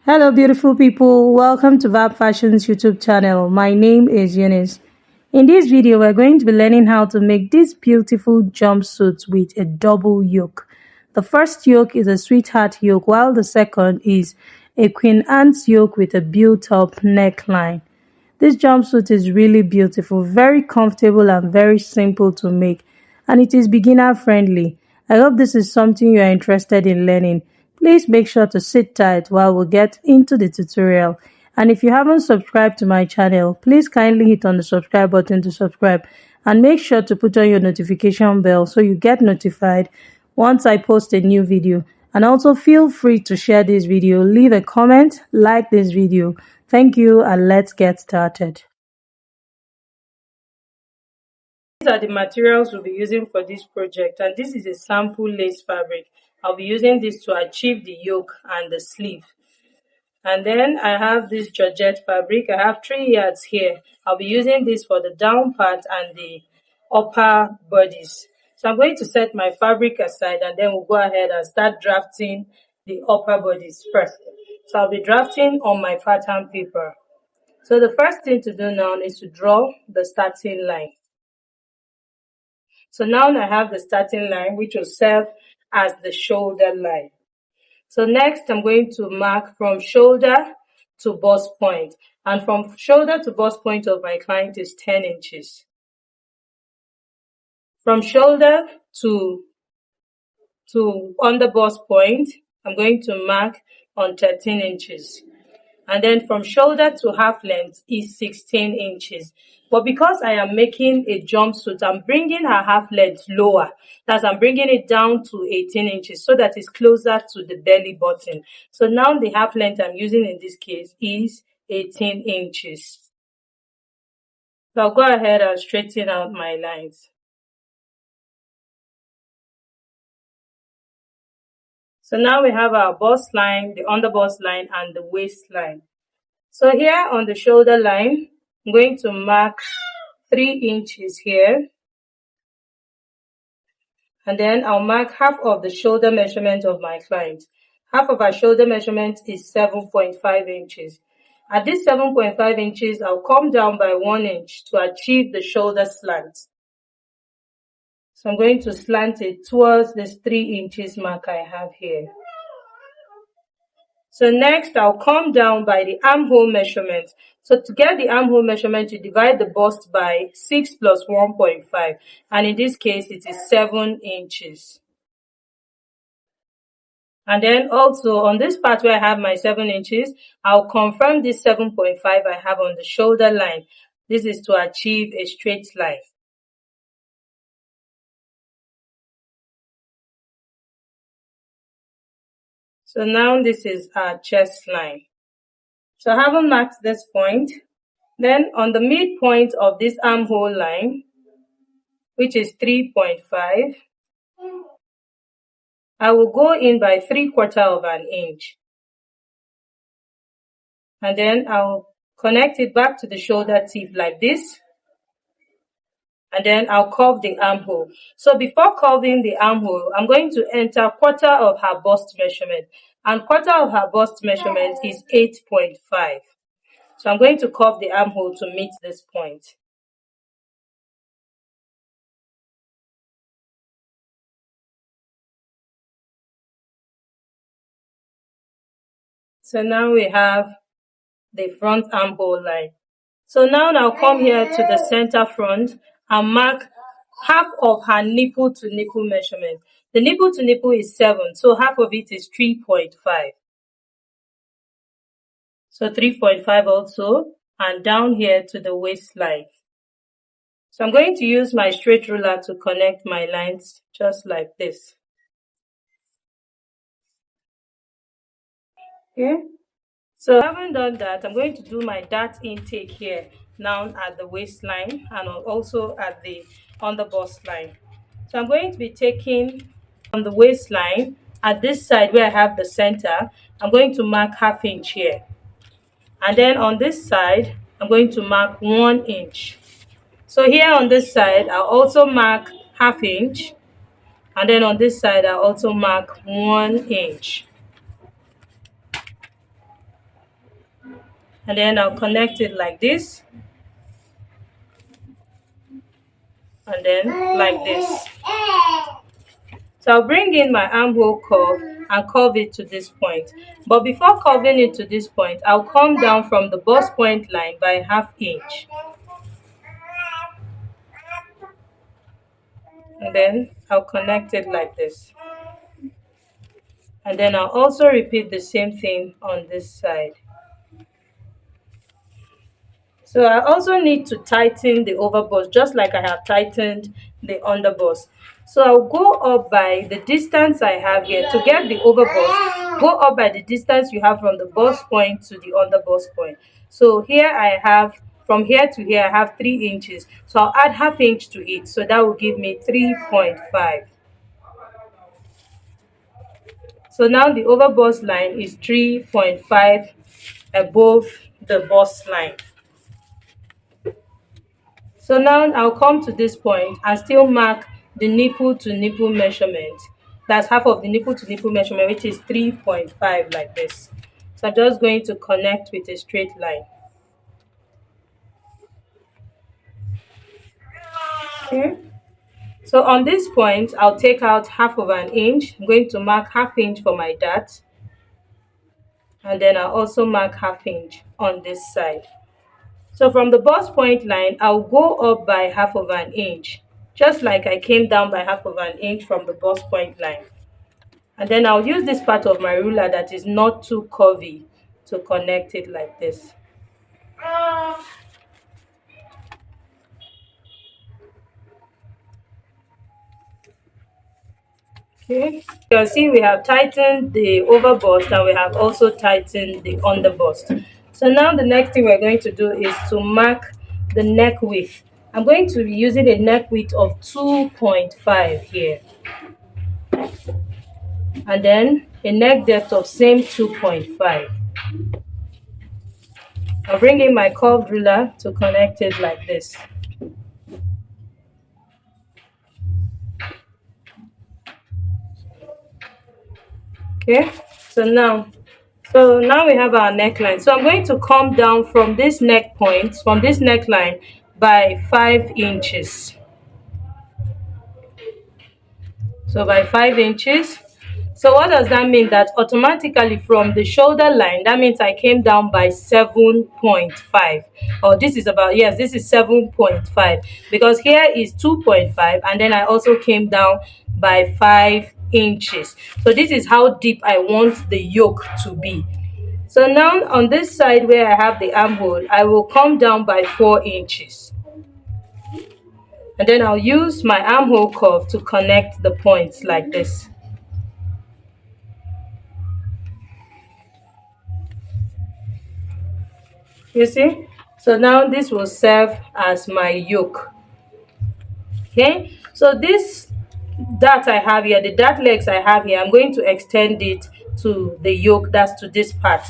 Hello, beautiful people. Welcome to Vab Fashion's YouTube channel. My name is Eunice. In this video, we're going to be learning how to make this beautiful jumpsuit with a double yoke. The first yoke is a sweetheart yoke, while the second is a Queen Anne's yoke with a built-up neckline. This jumpsuit is really beautiful, very comfortable and very simple to make, and it is beginner friendly. I hope this is something you are interested in learning. Please make sure to sit tight while we get into the tutorial. And if you haven't subscribed to my channel, please kindly hit on the subscribe button to subscribe and make sure to put on your notification bell so you get notified once I post a new video. And also feel free to share this video, leave a comment, like this video. Thank you, and let's get started. These are the materials we'll be using for this project, and this is a sample lace fabric. I'll be using this to achieve the yoke and the sleeve. And then I have this Georgette fabric. I have 3 yards here. I'll be using this for the down part and the upper bodies. So I'm going to set my fabric aside, and then we'll go ahead and start drafting the upper bodies first. So I'll be drafting on my pattern paper. So the first thing to do now is to draw the starting line. So now I have the starting line, which will serve as the shoulder line. So next I'm going to mark from shoulder to bust point. And from shoulder to bust point of my client is 10 inches. From shoulder to under bust point, I'm going to mark on 13 inches. And then from shoulder to half length is 16 inches. But because I am making a jumpsuit, I'm bringing her half length lower. That's I'm bringing it down to 18 inches so that it's closer to the belly button. So now the half length I'm using in this case is 18 inches. So I'll go ahead and straighten out my lines. So now we have our bust line, the under bust line, and the waistline. So here on the shoulder line, I'm going to mark 3 inches here. And then I'll mark half of the shoulder measurement of my client. Half of our shoulder measurement is 7.5 inches. At this 7.5 inches, I'll come down by 1 inch to achieve the shoulder slant. So I'm going to slant it towards this 3 inches mark I have here. So next, I'll come down by the armhole measurement. So to get the armhole measurement, you divide the bust by 6 plus 1.5. And in this case, it is 7 inches. And then also on this part where I have my 7 inches, I'll confirm this 7.5 I have on the shoulder line. This is to achieve a straight line. So now this is our chest line. So I haven't marked this point. Then on the midpoint of this armhole line, which is 3.5, I will go in by 3/4 of an inch. And then I'll connect it back to the shoulder tip like this. And then I'll curve the armhole. So before curving the armhole, I'm going to enter 1/4 of her bust measurement. And 1/4 of her bust measurement is 8.5. So I'm going to curve the armhole to meet this point. So now we have the front armhole line. So now I'll come here to the center front and mark half of her nipple to nipple measurement. The nipple to nipple is 7, so half of it is 3.5. So 3.5 also, and down here to the waistline. So I'm going to use my straight ruler to connect my lines just like this. Okay. So having done that, I'm going to do my dart intake here now at the waistline and also at the under bust line. So I'm going to be taking on the waistline at this side where I have the center. I'm going to mark ½ inch here. And then on this side, I'm going to mark 1 inch. So here on this side, I'll also mark ½ inch. And then on this side, I'll also mark 1 inch. and then I'll connect it like this, and then like this. So I'll bring in my armhole curve and curve it to this point. But before curving it to this point, I'll come down from the bust point line by ½ inch. And then I'll connect it like this. And then I'll also repeat the same thing on this side. So I also need to tighten the overbust just like I have tightened the underbust. So I'll go up by the distance I have here. To get the overbust, go up by the distance you have from the bust point to the underbust point. So here I have, from here to here I have 3 inches. So I'll add ½ inch to it. So that will give me 3.5. So now the overbust line is 3.5 above the bust line. So now I'll come to this point and still mark the nipple to nipple measurement. That's half of the nipple to nipple measurement, which is 3.5, like this. So I'm just going to connect with a straight line. Okay. So on this point, I'll take out ½ inch. I'm going to mark ½ inch for my dart. And then I'll also mark ½ inch on this side. So from the bust point line, I'll go up by ½ inch, just like I came down by ½ inch from the bust point line. And then I'll use this part of my ruler that is not too curvy to connect it like this. Okay, you can see we have tightened the over bust and we have also tightened the under bust. So now the next thing we're going to do is to mark the neck width. I'm going to be using a neck width of 2.5 here, and then a neck depth of same 2.5. I'll bring in my curved ruler to connect it like this. Okay, so now we have our neckline. So I'm going to come down from this neck point, from this neckline, by 5 inches. So by 5 inches. So what does that mean? That automatically from the shoulder line, that means I came down by 7.5. Or this is about, yes, this is 7.5, because here is 2.5 and then I also came down by 5 inches. So this is how deep I want the yoke to be. So now on this side where I have the armhole, I will come down by 4 inches. And then I'll use my armhole curve to connect the points like this. You see? So now this will serve as my yoke. Okay? So this dart I have here, the dart legs I have here, I'm going to extend it to the yoke, that's to this part.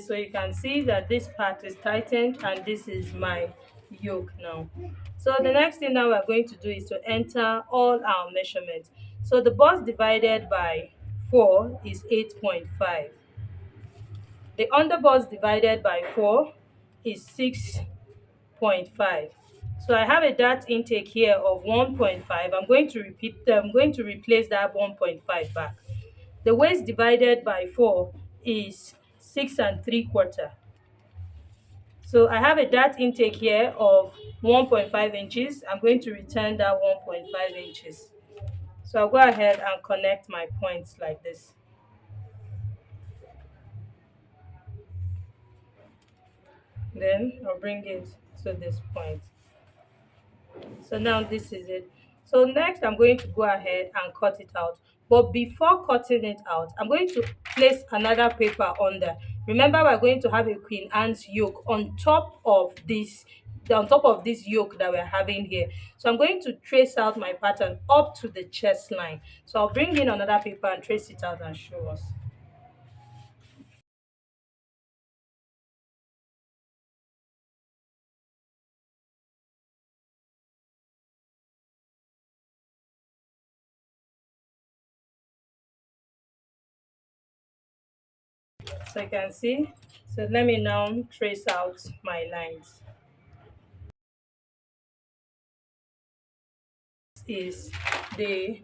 So you can see that this part is tightened and this is my yoke now. So the next thing now we're going to do is to enter all our measurements. So the bust divided by 4 is 8.5. The underbust divided by 4 is 6.5. So I have a dart intake here of 1.5. I'm going to replace that 1.5 back. The waist divided by 4 is 6.75. So I have a dart intake here of 1.5 inches. I'm going to return that 1.5 inches. So I'll go ahead and connect my points like this. Then I'll bring it to this point. So now this is it. So next I'm going to go ahead and cut it out. But before cutting it out, I'm going to place another paper under. Remember, we're going to have a Queen Anne's yoke on top of this yoke that we're having here. So I'm going to trace out my pattern up to the chest line. So I'll bring in another paper and trace it out and show us. So you can see. So let me now trace out my lines. Is the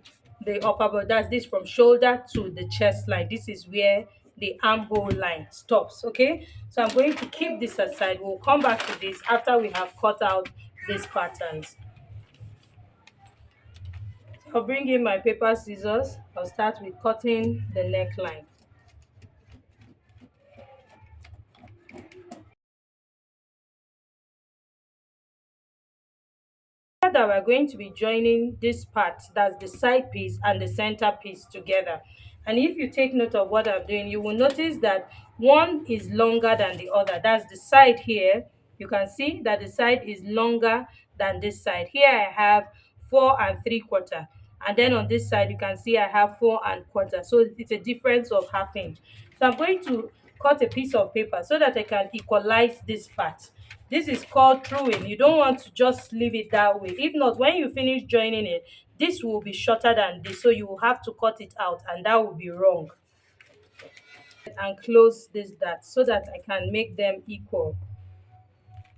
upper body, that's this from shoulder to the chest line. This is where the armhole line stops. Okay, so I'm going to keep this aside. We'll come back to this after we have cut out these patterns. I'll bring in my paper scissors. I'll start with cutting the neckline. That we're going to be joining this part, that's the side piece and the center piece together. And if you take note of what I'm doing, you will notice that one is longer than the other. That's the side here. You can see that the side is longer than this side. Here I have 4 3/4, and then on this side you can see I have 4 1/4. So it's a difference of 1/2 inch. So I'm going to cut a piece of paper so that I can equalize this part. This is called truing. You don't want to just leave it that way. If not, when you finish joining it, this will be shorter than this, so you will have to cut it out, and that will be wrong. And close this dart so that I can make them equal.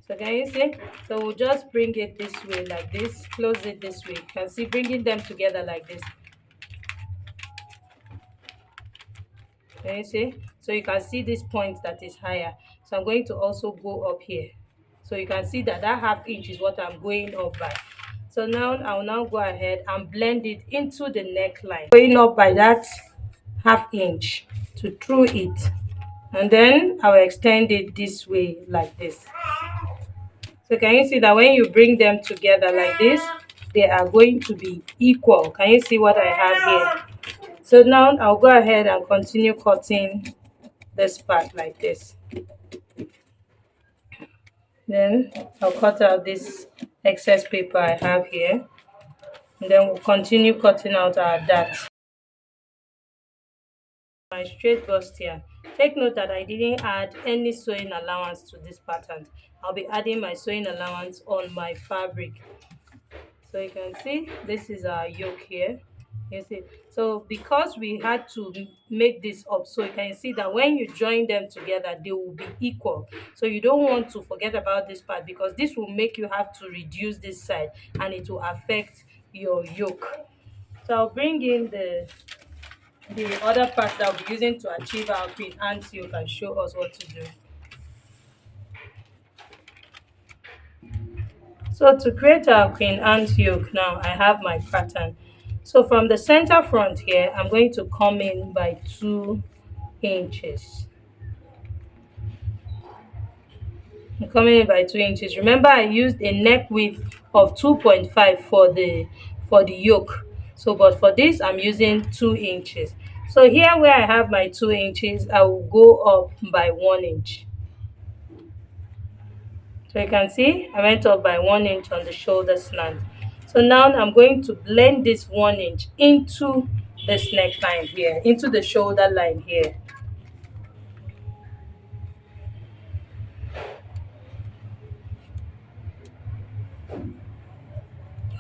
So can you see? So we'll just bring it this way like this, close it this way. You can see bringing them together like this. Can you see? So you can see this point that is higher. So I'm going to also go up here. So you can see that that 1/2 inch is what I'm going up by. So now I'll now go ahead and blend it into the neckline, going up by that 1/2 inch to through it, and then I'll extend it this way like this. So can you see that when you bring them together like this, they are going to be equal? Can you see what I have here? So now I'll go ahead and continue cutting this part like this. Then I'll cut out this excess paper I have here, and then we'll continue cutting out our dart. My straight bust here. Take note that I didn't add any sewing allowance to this pattern. I'll be adding my sewing allowance on my fabric. So you can see this is our yoke here. You see, so because we had to make this up, so you can see that when you join them together they will be equal. So you don't want to forget about this part, because this will make you have to reduce this side and it will affect your yoke. So I'll bring in the other part that we're using to achieve our Queen Anne's yoke and show us what to do. So to create our Queen Anne's yoke, now I have my pattern. So from the center front here, I'm going to come in by 2 inches. I'm coming in by 2 inches. Remember, I used a neck width of 2.5 for the yoke. So but for this I'm using 2 inches. So here where I have my 2 inches, I will go up by 1 inch. So you can see I went up by 1 inch on the shoulder slant. So now I'm going to blend this 1 inch into this neckline here, into the shoulder line here.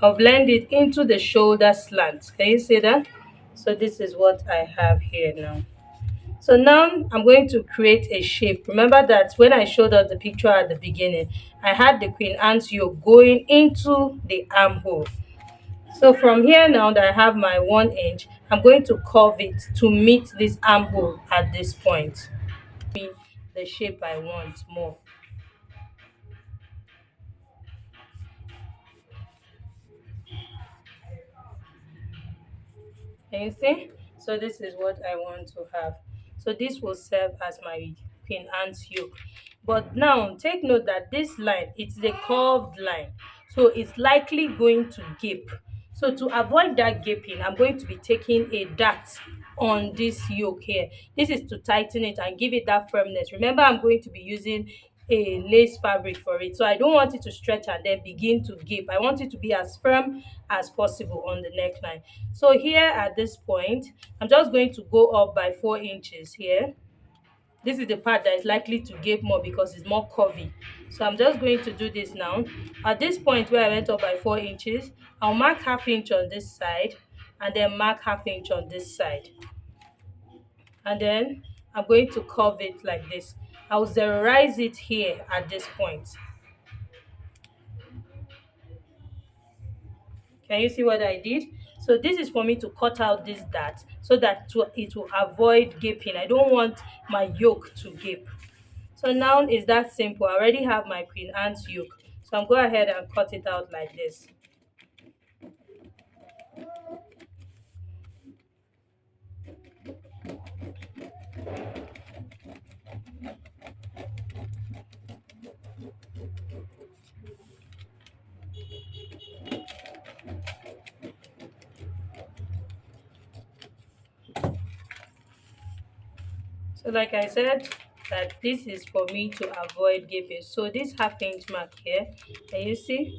I'll blend it into the shoulder slant. Can you see that? So this is what I have here now. So now I'm going to create a shape. Remember that when I showed us the picture at the beginning, I had the Queen Anne's yoke going into the armhole. So from here now that I have my 1 inch, I'm going to curve it to meet this armhole at this point. The shape I want more. Can you see? So this is what I want to have. So this will serve as my Queen Anne's yoke. But now take note that this line, it's the curved line, so it's likely going to gape. So to avoid that gaping, I'm going to be taking a dart on this yoke here. This is to tighten it and give it that firmness. Remember, I'm going to be using a lace fabric for it, so I don't want it to stretch and then begin to gape. I want it to be as firm as possible on the neckline. So here at this point, I'm just going to go up by 4 inches here. This is the part that is likely to gape more because it's more curvy. So I'm just going to do this now. At this point where I went up by 4 inches, I'll mark 1/2 inch on this side and then mark 1/2 inch on this side. And then I'm going to curve it like this. I'll zeroize it here at this point. Can you see what I did? So this is for me to cut out this dart so that it will avoid gaping. I don't want my yoke to gape. So now it's that simple. I already have my Queen Anne's yoke. So I'm going ahead and cut it out like this. So like I said, that this is for me to avoid gaping. So this half-inch mark here, can you see?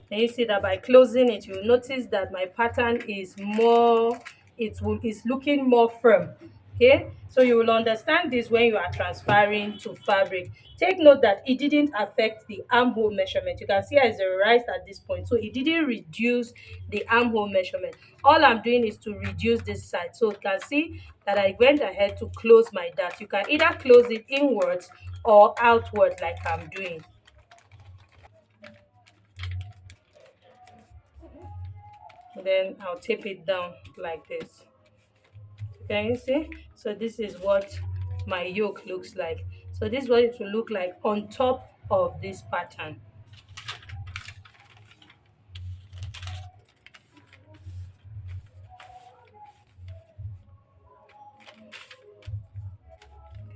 Can you see that by closing it, you'll notice that my pattern is more, is looking more firm. Okay, so you will understand this when you are transferring to fabric. Take note that it didn't affect the armhole measurement. You can see I zeroized at this point, so it didn't reduce the armhole measurement. All I'm doing is to reduce this side. So you can see that I went ahead to close my dart. You can either close it inwards or outward like I'm doing. Then I'll tape it down like this. Can you see? So this is what my yoke looks like. So this is what it will look like on top of this pattern.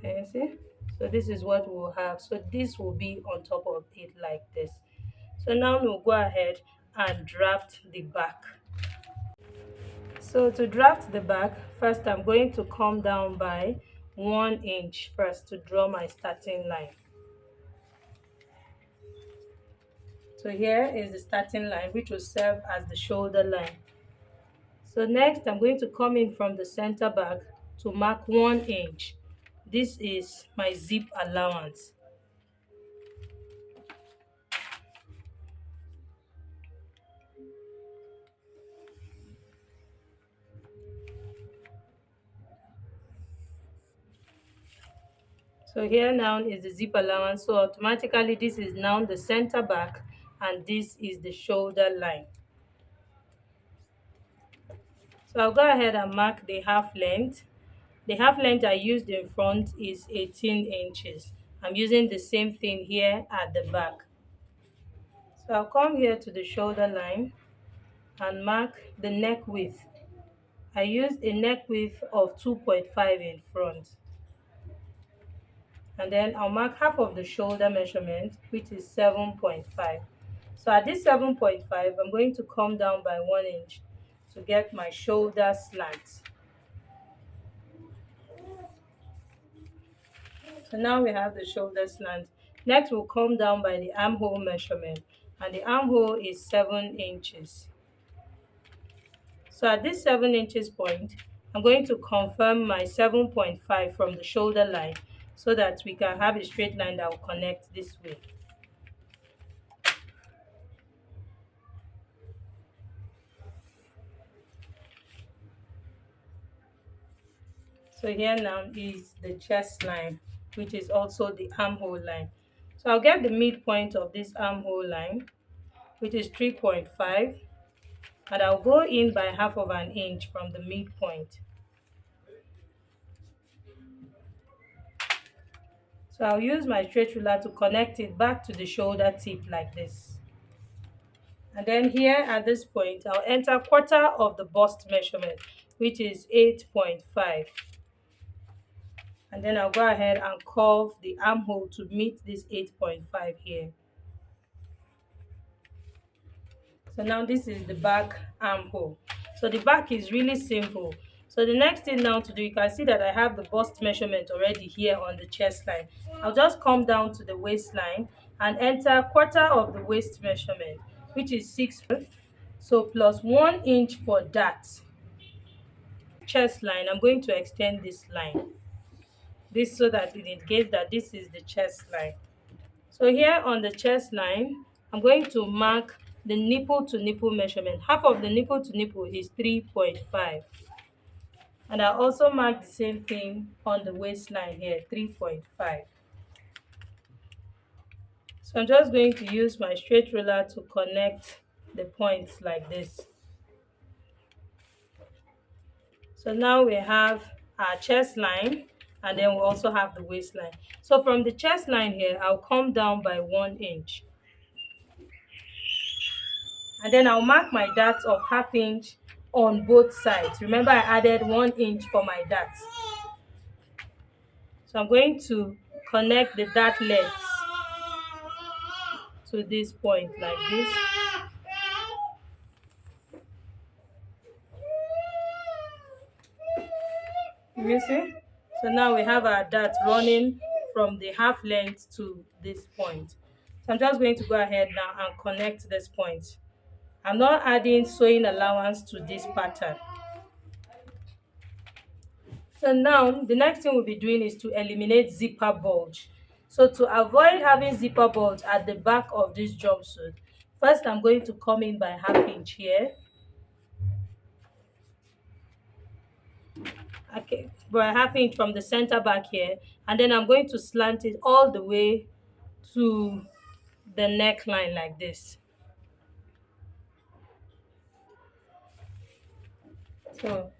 Can you see? So this is what we'll have. So this will be on top of it like this. So now we'll go ahead and draft the back. So to draft the back, first I'm going to come down by 1 inch first to draw my starting line. So here is the starting line, which will serve as the shoulder line. So next I'm going to come in from the center back to mark 1 inch. This is my zip allowance. So here now is the zip allowance. So automatically this is now the center back and this is the shoulder line. So I'll go ahead and mark the half length. The half length I used in front is 18 inches. I'm using the same thing here at the back. So I'll come here to the shoulder line and mark the neck width. I used a neck width of 2.5 in front. And then I'll mark half of the shoulder measurement, which is 7.5. So at this 7.5, I'm going to come down by 1 inch to get my shoulder slant. So now we have the shoulder slant. Next, we'll come down by the armhole measurement, and the armhole is 7 inches. So at this 7 inches point, I'm going to confirm my 7.5 from the shoulder line so that we can have a straight line that will connect this way. So here now is the chest line, which is also the armhole line. So I'll get the midpoint of this armhole line, which is 3.5, and I'll go in by half of an inch from the midpoint. So I'll use my straight ruler to connect it back to the shoulder tip like this. And then here at this point, I'll enter quarter of the bust measurement, which is 8.5. And then I'll go ahead and curve the armhole to meet this 8.5 here. So now this is the back armhole. So the back is really simple. So the next thing now to do, you can see that I have the bust measurement already here on the chest line. I'll just come down to the waistline and enter quarter of the waist measurement, which is 6. So plus 1 inch for that chest line. I'm going to extend this line. This so that it indicates that this is the chest line. So here on the chest line, I'm going to mark the nipple to nipple measurement. Half of the nipple to nipple is 3.5. And I also mark the same thing on the waistline here, 3.5. So I'm just going to use my straight ruler to connect the points like this. So now we have our chest line, and then we also have the waistline. So from the chest line here, I'll come down by 1 inch. And then I'll mark my dart of 1/2 inch on both sides. Remember, I added 1 inch for my dart. So I'm going to connect the dart legs to this point like this. You see? So now we have our dart running from the half length to this point. So I'm just going to go ahead now and connect this point. I'm not adding sewing allowance to this pattern. So now the next thing we'll be doing is to eliminate zipper bulge. So to avoid having zipper bulge at the back of this jumpsuit, first I'm going to come in by 1/2 inch here. Okay, by 1/2 inch from the center back here, and then I'm going to slant it all the way to the neckline like this. So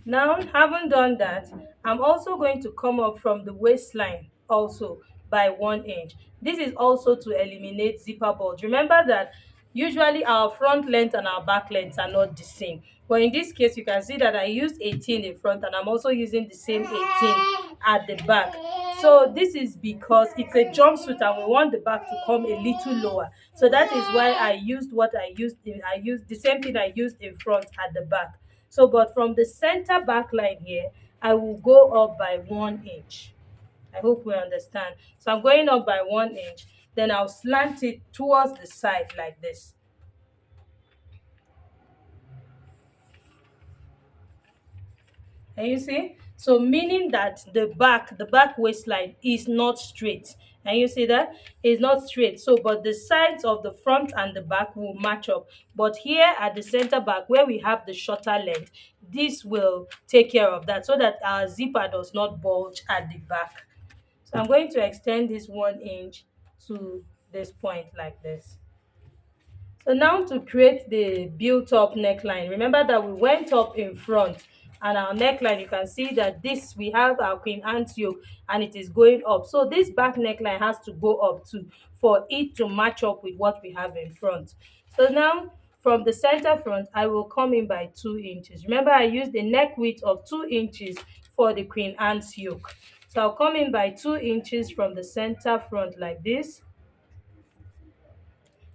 now, having done that, I'm also going to come up from the waistline also by 1 inch. This is also to eliminate zipper bulge. Remember that usually our front length and our back length are not the same, but in this case you can see that I used 18 in front and I'm also using the same 18 at the back. So this is because it's a jumpsuit and we want the back to come a little lower. So that is why I used I used the same thing I used in front at the back. So but from the center back line here, I will go up by 1 inch. I hope we understand. So I'm going up by 1 inch, then I'll slant it towards the side like this. And you see? So meaning that the back waistline is not straight. And you see that? It's not straight. So but the sides of the front and the back will match up. But here at the center back where we have the shorter length, this will take care of that so that our zipper does not bulge at the back. So I'm going to extend this 1 inch to this point like this. So now to create the built up neckline, remember that we went up in front and our neckline, you can see that this, we have our Queen Anne's yoke and it is going up. So this back neckline has to go up too for it to match up with what we have in front. So now from the center front, I will come in by 2 inches. Remember, I used a neck width of 2 inches for the Queen Anne's yoke. So I'll come in by 2 inches from the center front like this.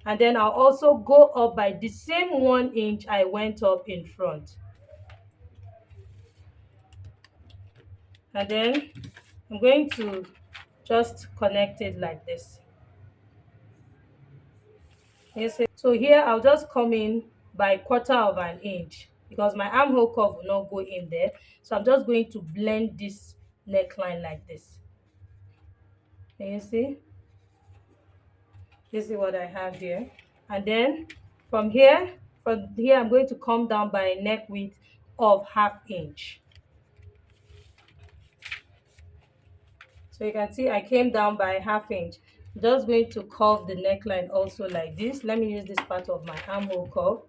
And then I'll also go up by the same 1 inch I went up in front. And then I'm going to just connect it like this. Yes. So here I'll just come in by 1/4 of an inch because my armhole curve will not go in there. So I'm just going to blend this neckline like this. Can you see? This is what I have here. And then from here I'm going to come down by a neck width of 1/2 inch. So you can see I came down by 1/2 inch. I'm just going to curve the neckline also like this. Let me use this part of my armhole curve.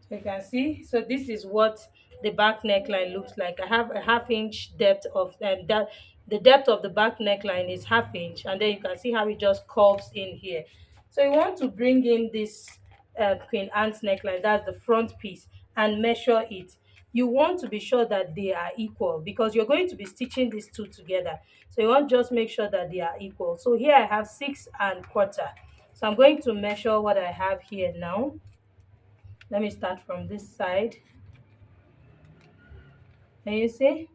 So you can see, so this is what the back neckline looks like. I have a 1/2 inch depth of that. The depth of the back neckline is 1/2 inch, and then you can see how it just curves in here. So you want to bring in this Queen Anne's neckline, that's the front piece, and measure it. You want to be sure that they are equal because you're going to be stitching these two together. So you want to just make sure that they are equal. So here I have 6¼ So I'm going to measure what I have here now. Let me start from this side. Can you see?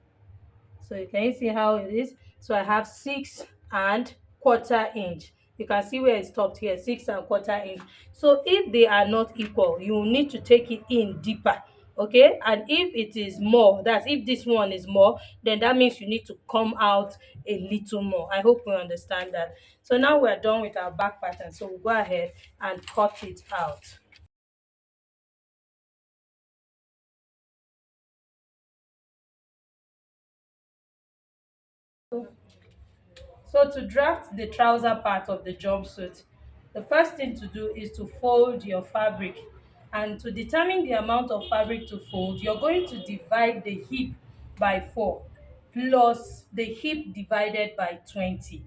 So can you see how it is? So I have 6¼ inch. You can see where it stopped here, 6¼ inch. So if they are not equal, you will need to take it in deeper. okay? And if it is more, that's if this one is more, then that means you need to come out a little more. I hope we understand that. So now we're done with our back pattern, so we'll go ahead and cut it out. So to draft the trouser part of the jumpsuit, the first thing to do is to fold your fabric. And to determine the amount of fabric to fold, you're going to divide the hip by 4 plus the hip divided by 20.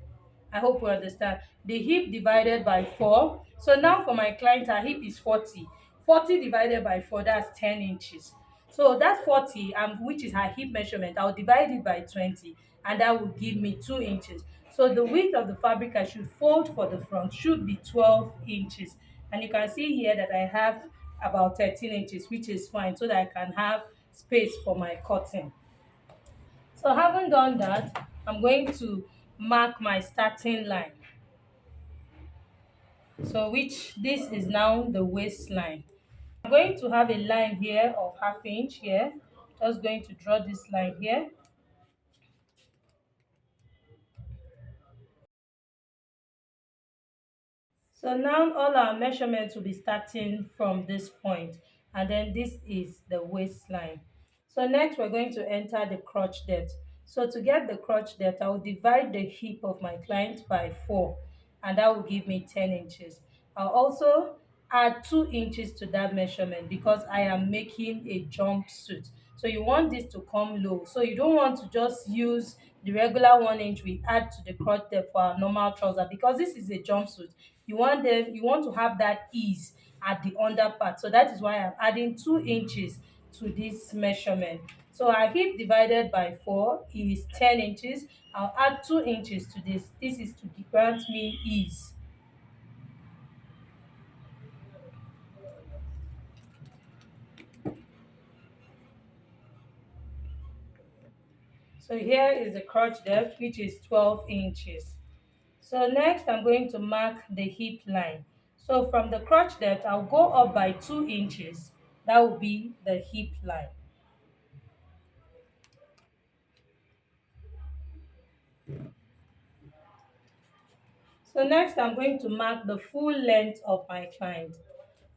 I hope you understand. The hip divided by 4. So now for my client, her hip is 40. 40 divided by 4, that's 10 inches. So that 40, which is her hip measurement, I'll divide it by 20, and that will give me 2 inches. So the width of the fabric I should fold for the front should be 12 inches. And you can see here that I have about 13 inches, which is fine, so that I can have space for my cutting. So having done that, I'm going to mark my starting line. So which this is now the waistline. I'm going to have a line here of ½ inch here. Just going to draw this line here. So now all our measurements will be starting from this point, and then this is the waistline. So next we're going to enter the crotch depth. So to get the crotch depth, I will divide the hip of my client by 4, and that will give me 10 inches. I'll also add 2 inches to that measurement because I am making a jumpsuit. So you want this to come low. So you don't want to just use the regular 1 inch we add to the crotch depth for our normal trouser, because this is a jumpsuit. You want to have that ease at the under part. So that is why I'm adding 2 inches to this measurement. So our hip divided by 4 is 10 inches. I'll add 2 inches to this. This is to grant me ease. So here is the crotch depth, which is 12 inches. So next I'm going to mark the hip line. So from the crotch depth, I'll go up by 2 inches. That will be the hip line. So next I'm going to mark the full length of my client.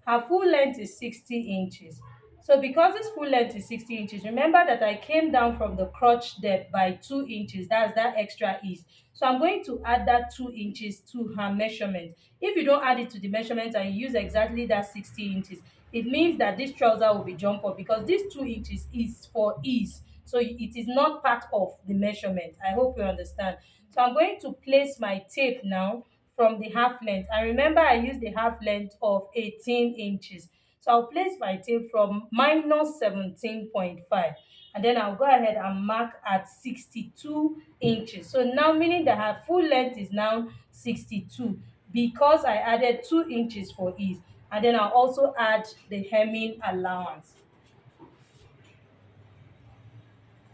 Her full length is 60 inches. So because this full length is 60 inches, remember that I came down from the crotch depth by 2 inches. That's that extra ease. So I'm going to add that 2 inches to her measurement. If you don't add it to the measurement and you use exactly that 60 inches, it means that this trouser will be jump up, because this 2 inches is for ease. So it is not part of the measurement. I hope you understand. So I'm going to place my tape now from the half length. And remember, I used the half length of 18 inches. So I'll place my tape from minus 17.5. And then I'll go ahead and mark at 62 inches. So now meaning that her full length is now 62, because I added 2 inches for ease. And then I'll also add the hemming allowance.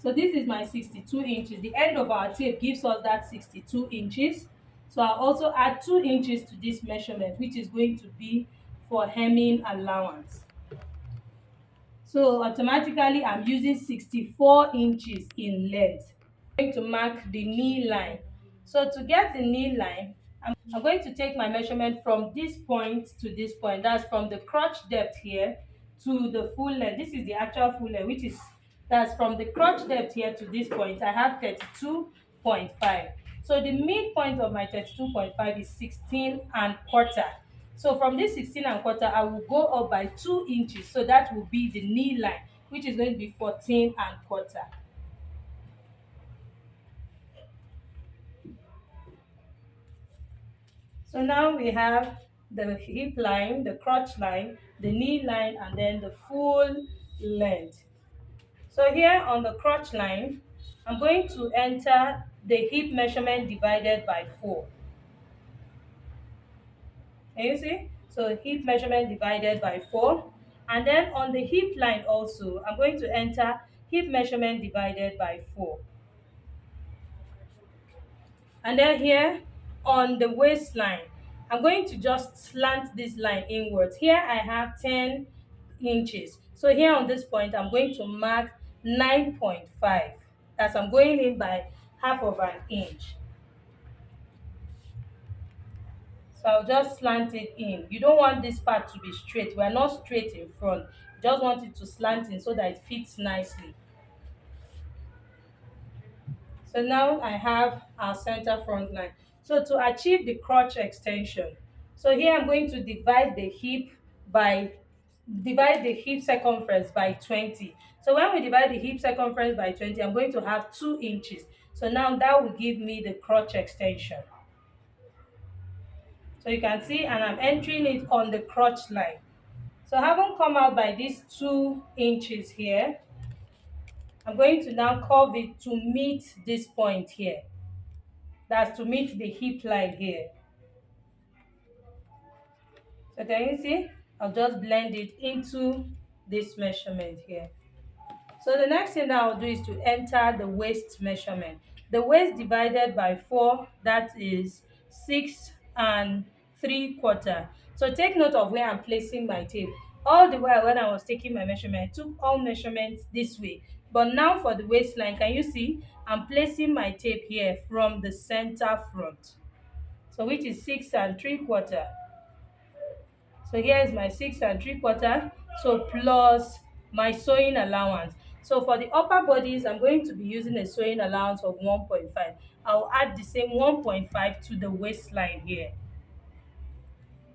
So this is my 62 inches. The end of our tape gives us that 62 inches. So I'll also add 2 inches to this measurement, which is going to be for hemming allowance. So automatically I'm using 64 inches in length. I'm going to mark the knee line. So to get the knee line, I'm going to take my measurement from this point to this point. That's from the crotch depth here to the full length. This is the actual full length, which is, that's from the crotch depth here to this point. I have 32.5. So the midpoint of my 32.5 is 16 1/4. So from this 16 1/4, I will go up by 2 inches. So that will be the knee line, which is going to be 14 1/4. So now we have the hip line, the crotch line, the knee line, and then the full length. So here on the crotch line, I'm going to enter the hip measurement divided by 4. Can you see? So hip measurement divided by 4. And then on the hip line also, I'm going to enter hip measurement divided by 4. And then here on the waistline, I'm going to just slant this line inwards. Here I have 10 inches. So here on this point, I'm going to mark 9.5, as I'm going in by half of an inch. So I'll just slant it in. You don't want this part to be straight. We're not straight in front. You just want it to slant in so that it fits nicely. So now I have our center front line. So to achieve the crotch extension, so here I'm going to divide the hip circumference by 20. So when we divide the hip circumference by 20, I'm going to have 2 inches. So now that will give me the crotch extension. So you can see, and I'm entering it on the crotch line. So having come out by these 2 inches here, I'm going to now curve it to meet this point here. That's to meet the hip line here. So can you see? I'll just blend it into this measurement here. So the next thing that I'll do is to enter the waist measurement. The waist divided by 4, that is 6 3/4. So take note of where I'm placing my tape. All the while when I was taking my measurement, I took all measurements this way. But now for the waistline, can you see? I'm placing my tape here from the center front. So which is 6 3/4. So here is my 6 3/4. So plus my sewing allowance. So for the upper bodies, I'm going to be using a sewing allowance of 1.5. I'll add the same 1.5 to the waistline here,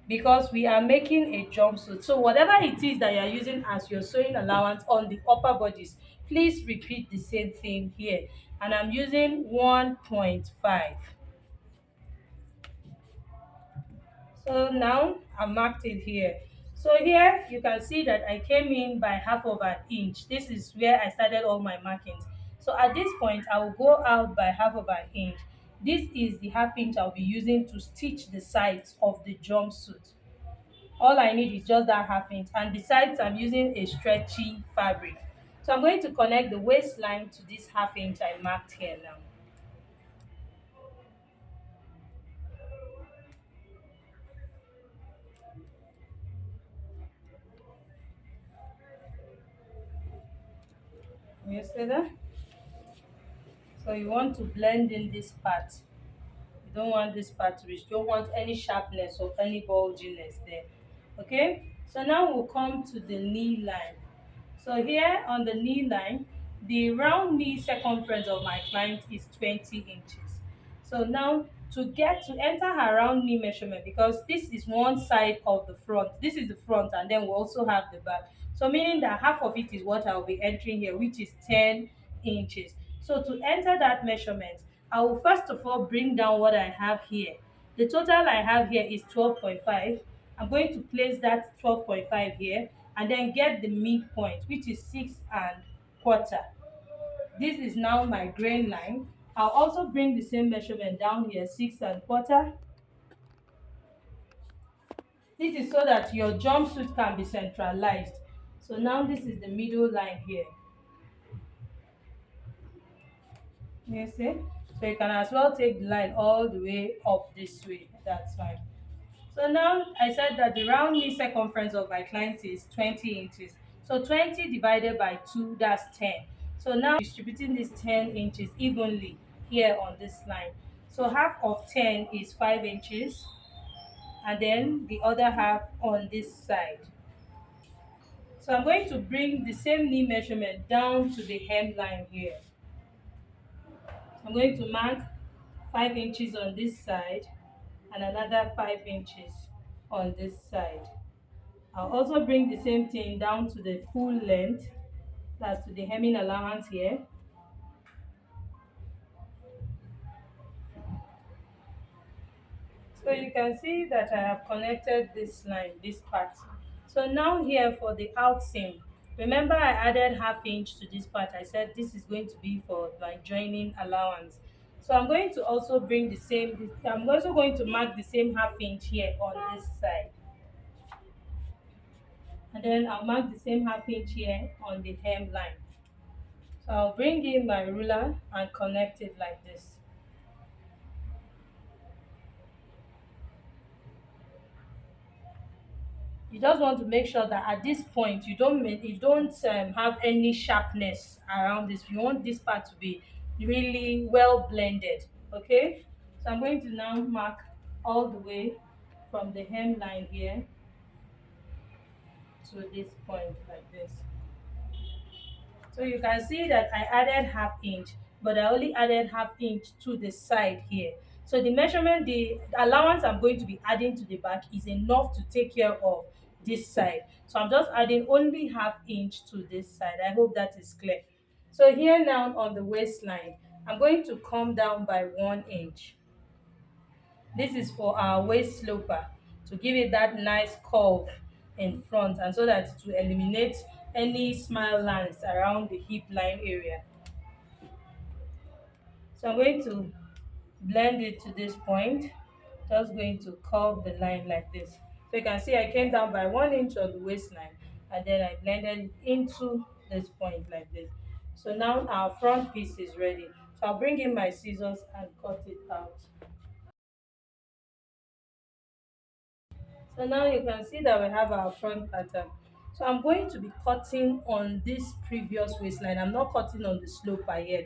because we are making a jumpsuit. So whatever it is that you are using as your sewing allowance on the upper bodies, please repeat the same thing here. And I'm using 1.5. So now I marked it here. So here you can see that I came in by half of an inch. This is where I started all my markings. So at this point, I will go out by half of an inch. This is the half inch I'll be using to stitch the sides of the jumpsuit. All I need is just that half inch, and the sides I'm using a stretchy fabric. So I'm going to connect the waistline to this half inch I marked here now. You see that? So you want to blend in this part. You don't want this part to be, you don't want any sharpness or any bulginess there. Okay, so now we'll come to the knee line. So here on the knee line, the round knee circumference of my client is 20 inches. So now to enter her round knee measurement, because this is one side of the front, this is the front, and then we also have the back. So meaning that half of it is what I will be entering here, which is 10 inches. So to enter that measurement, I will first of all bring down what I have here. The total I have here is 12.5. I'm going to place that 12.5 here and then get the midpoint, which is 6 1/4. This is now my grain line. I'll also bring the same measurement down here, 6 1/4. This is so that your jumpsuit can be centralized. So now this is the middle line here. You see? So you can as well take the line all the way up this way. That's fine. So now I said that the round knee circumference of my client is 20 inches. So 20 divided by 2, that's 10. So now distributing these 10 inches evenly here on this line. So half of 10 is 5 inches, and then the other half on this side. So I'm going to bring the same knee measurement down to the hemline here. I'm going to mark 5 inches on this side and another 5 inches on this side. I'll also bring the same thing down to the full length, that's to the hemming allowance here. So you can see that I have connected this line, this part. So now here for the out seam, remember I added half inch to this part. I said this is going to be for my joining allowance. So I'm going to also bring the same, I'm also going to mark the same half inch here on this side. And then I'll mark the same half inch here on the hem line. So I'll bring in my ruler and connect it like this. You just want to make sure that at this point you don't have any sharpness around this. You want this part to be really well blended. Okay, so I'm going to now mark all the way from the hemline here to this point like this. So you can see that I added half inch, but I only added half inch to the side here. So the measurement, the allowance I'm going to be adding to the back is enough to take care of this side. So I'm just adding only half inch to this side. I hope that is clear. So here now on the waistline, I'm going to come down by 1 inch. This is for our waist sloper to give it that nice curve in front, and so that to eliminate any smile lines around the hip line area. So I'm going to blend it to this point, just going to curve the line like this. So you can see I came down by 1 inch on the waistline, and then I blended it into this point like this. So now our front piece is ready. So I'll bring in my scissors and cut it out. So now you can see that we have our front pattern. So I'm going to be cutting on this previous waistline. I'm not cutting on the sloper yet.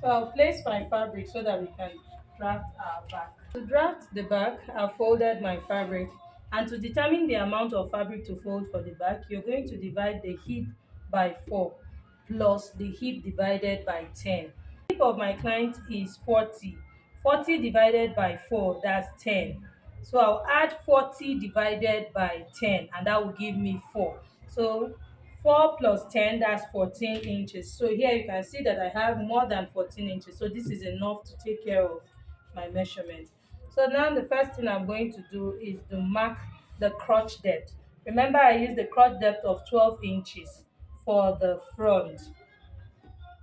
So I'll place my fabric so that we can draft our back. To draft the back, I've folded my fabric. And to determine the amount of fabric to fold for the back, you're going to divide the hip by 4 plus the hip divided by 10. The hip of my client is 40. 40 divided by 4, that's 10. So I'll add 40 divided by 10, and that will give me 4. So 4 plus 10, that's 14 inches. So here you can see that I have more than 14 inches. So this is enough to take care of my measurement. So now the first thing I'm going to do is to mark the crotch depth. Remember, I used the crotch depth of 12 inches for the front.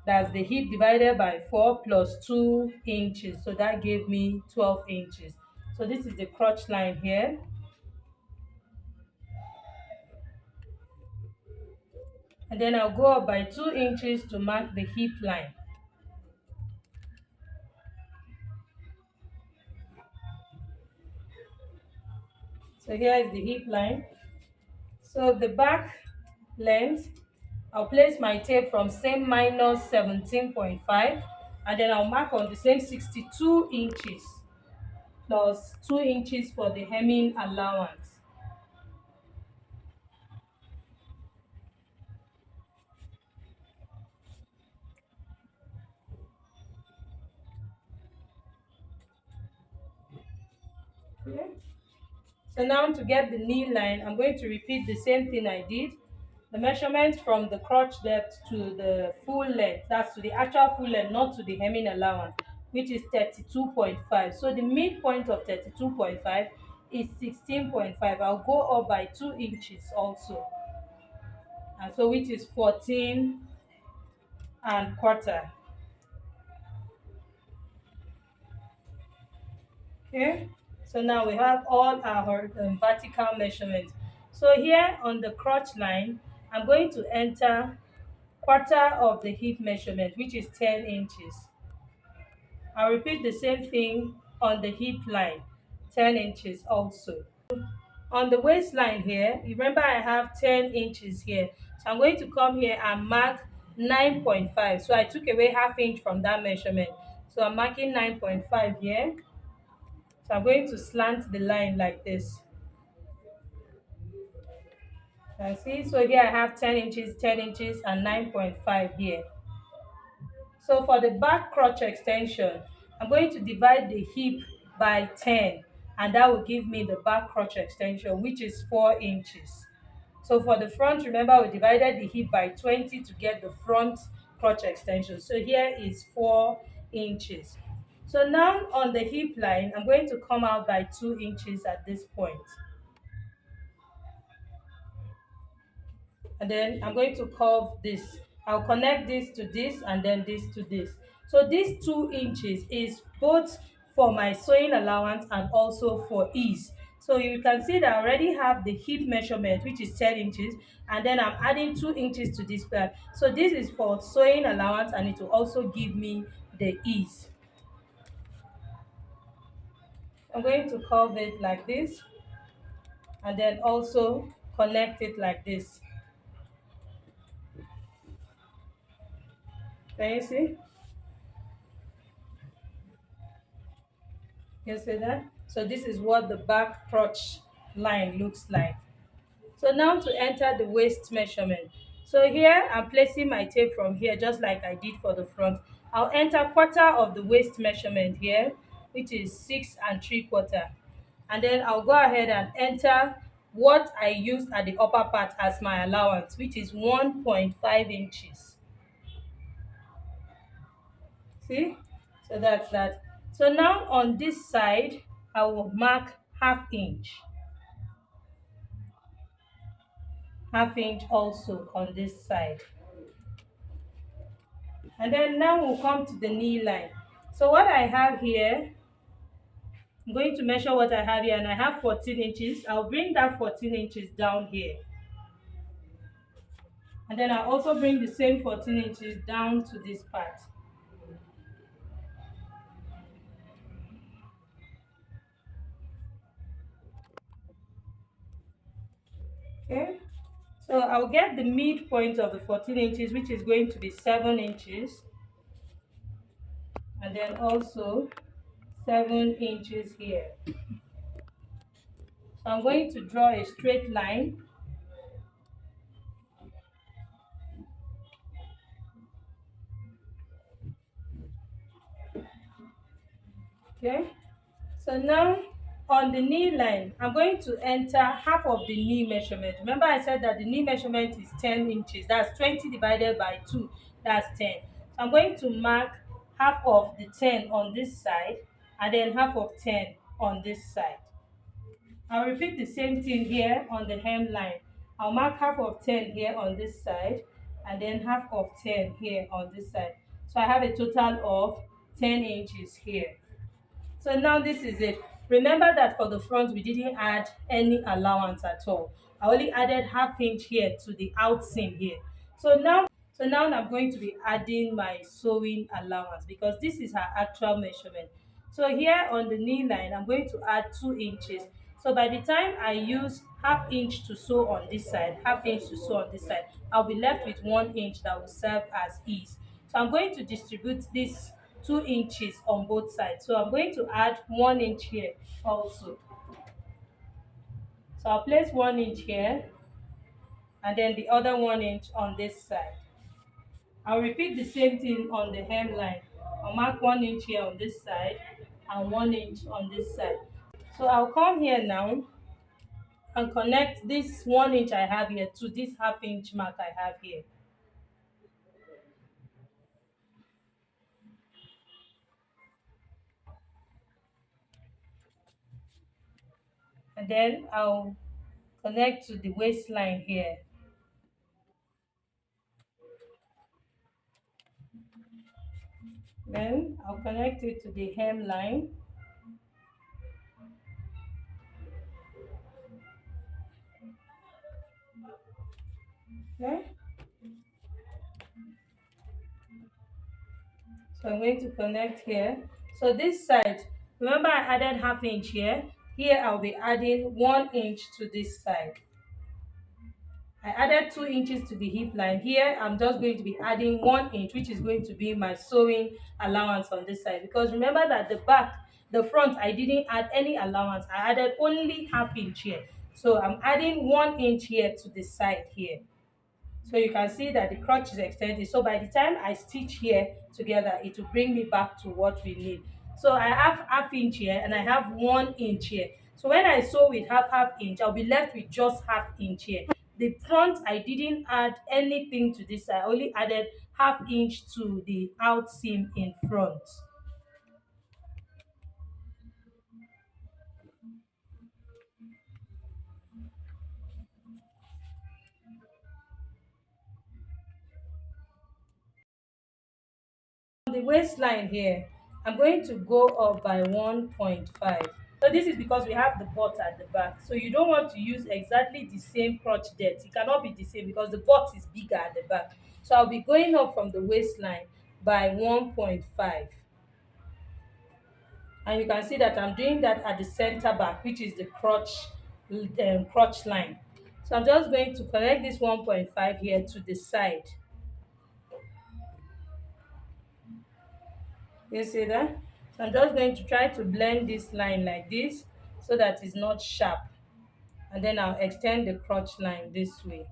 That's the hip divided by 4 plus 2 inches. So that gave me 12 inches. So this is the crotch line here. And then I'll go up by 2 inches to mark the hip line. So here is the hip line. So the back length, I'll place my tape from same minus 17.5, and then I'll mark on the same 62 inches plus 2 inches for the hemming allowance. Okay. So now to get the knee line, I'm going to repeat the same thing I did. The measurement from the crotch depth to the full length, that's to the actual full length, not to the hemming allowance, which is 32.5. So the midpoint of 32.5 is 16.5. I'll go up by 2 inches also. And so which is 14 and quarter. Okay, so now we have all our vertical measurements. So here on the crotch line, I'm going to enter quarter of the hip measurement, which is 10 inches. I'll repeat the same thing on the hip line, 10 inches also. On the waistline here, remember I have 10 inches here. So I'm going to come here and mark 9.5. So I took away half inch from that measurement. So I'm marking 9.5 here. So I'm going to slant the line like this. And see, so here I have 10 inches, 10 inches, and 9.5 here. So for the back crotch extension, I'm going to divide the hip by 10, and that will give me the back crotch extension, which is 4 inches. So for the front, remember we divided the hip by 20 to get the front crotch extension. So here is 4 inches. So now on the hip line, I'm going to come out by 2 inches at this point. And then I'm going to curve this. I'll connect this to this and then this to this. So this 2 inches is both for my sewing allowance and also for ease. So you can see that I already have the hip measurement, which is 10 inches, and then I'm adding 2 inches to this part. So this is for sewing allowance, and it will also give me the ease. I'm going to curve it like this and then also connect it like this. Can you see? You see that? So this is what the back crotch line looks like. So now to enter the waist measurement. So here I'm placing my tape from here just like I did for the front. I'll enter quarter of the waist measurement here, which is 6 3/4. And then I'll go ahead and enter what I used at the upper part as my allowance, which is 1.5 inches. See? So that's that. So now on this side, I will mark half inch also on this side. And then now we'll come to the knee line. So what I have here, I'm going to measure what I have here, and I have 14 inches. I'll bring that 14 inches down here. And then I'll also bring the same 14 inches down to this part. Okay? So I'll get the midpoint of the 14 inches, which is going to be 7 inches. And then also 7 inches here. So I'm going to draw a straight line. Okay? So now on the knee line, I'm going to enter half of the knee measurement. Remember I said that the knee measurement is 10 inches. That's 20 divided by 2. That's 10. So I'm going to mark half of the 10 on this side and then half of 10 on this side. I'll repeat the same thing here on the hemline. I'll mark half of 10 here on this side and then half of 10 here on this side. So I have a total of 10 inches here. So now this is it. Remember that for the front, we didn't add any allowance at all. I only added half inch here to the out seam here. So now I'm going to be adding my sewing allowance because this is her actual measurement. So here on the knee line, I'm going to add 2 inches. So by the time I use half inch to sew on this side, half inch to sew on this side, I'll be left with 1 inch that will serve as ease. So I'm going to distribute this 2 inches on both sides. So I'm going to add 1 inch here also. So I'll place 1 inch here and then the other 1 inch on this side. I'll repeat the same thing on the hemline. I'll mark 1 inch here on this side and 1 inch on this side. So I'll come here now and connect this 1 inch I have here to this half inch mark I have here. And then I'll connect to the waistline here. Then I'll connect it to the hemline. Okay. So I'm going to connect here. So this side, remember I added half inch here. Here I'll be adding 1 inch to this side. I added 2 inches to the hip line. Here I'm just going to be adding 1 inch, which is going to be my sewing allowance on this side. Because remember that the front, I didn't add any allowance. I added only half inch here. So I'm adding 1 inch here to the side here. So you can see that the crotch is extended. So by the time I stitch here together, it will bring me back to what we need. So I have half inch here and I have 1 inch here. So when I sew with half inch, I'll be left with just half inch here. The front, I didn't add anything to this. I only added half inch to the out seam in front. On the waistline here, I'm going to go up by 1.5. So this is because we have the butt at the back. So you don't want to use exactly the same crotch depth. It cannot be the same because the butt is bigger at the back. So I'll be going up from the waistline by 1.5. And you can see that I'm doing that at the center back, which is the crotch line. So I'm just going to connect this 1.5 here to the side. You see that? So I'm just going to try to blend this line like this so that it's not sharp. And then I'll extend the crotch line this way.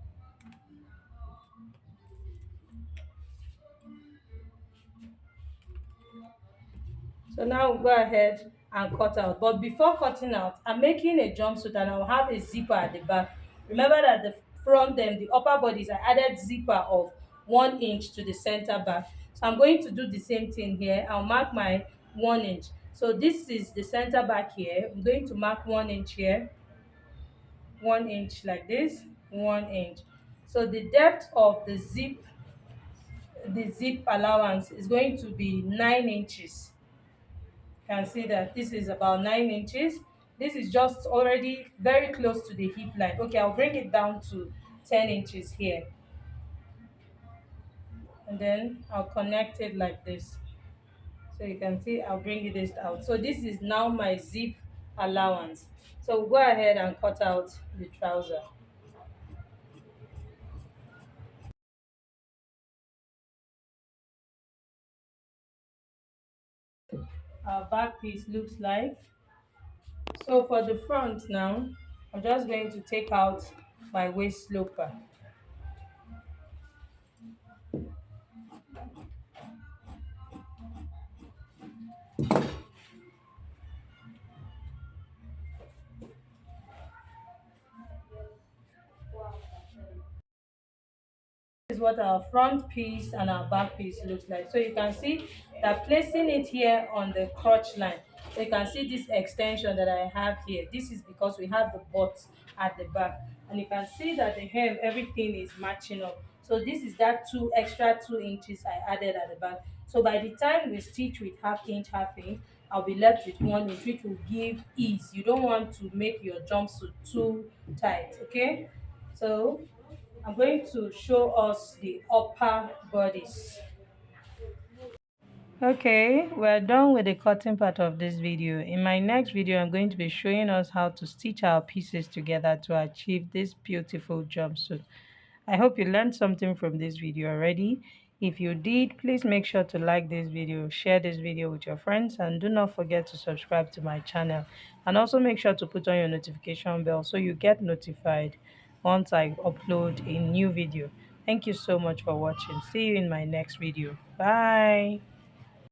So now we'll go ahead and cut out. But before cutting out, I'm making a jumpsuit and I'll have a zipper at the back. Remember that the front and the upper bodies, I added zipper of 1 inch to the center back. So I'm going to do the same thing here. I'll mark my 1 inch. So this is the center back here. I'm going to mark 1 inch here, 1 inch like this, 1 inch. So the depth of the zip allowance is going to be 9 inches. Can see that this is about 9 inches. This is just already very close to the hip line. Okay, I'll bring it down to 10 inches here, and then I'll connect it like this. So you can see I'll bring this out. So this is now my zip allowance. So we'll go ahead and cut out the trouser. Our back piece looks like. So for the front now, I'm just going to take out my waist sloper. Is what our front piece and our back piece looks like. So you can see that placing it here on the crotch line, so you can see this extension that I have here. This is because we have the butt at the back, and you can see that the hem, everything is matching up. So this is that extra 2 inches I added at the back. So by the time we stitch with half inch, I'll be left with 1 inch, which will give ease. You don't want to make your jumpsuit too tight, okay? So I'm going to show us the upper bodies. Okay, we're done with the cutting part of this video. In my next video, I'm going to be showing us how to stitch our pieces together to achieve this beautiful jumpsuit. I hope you learned something from this video already. If you did, please make sure to like this video, share this video with your friends, and do not forget to subscribe to my channel. And also make sure to put on your notification bell so you get notified once I upload a new video. Thank you so much for watching. See you in my next video. Bye.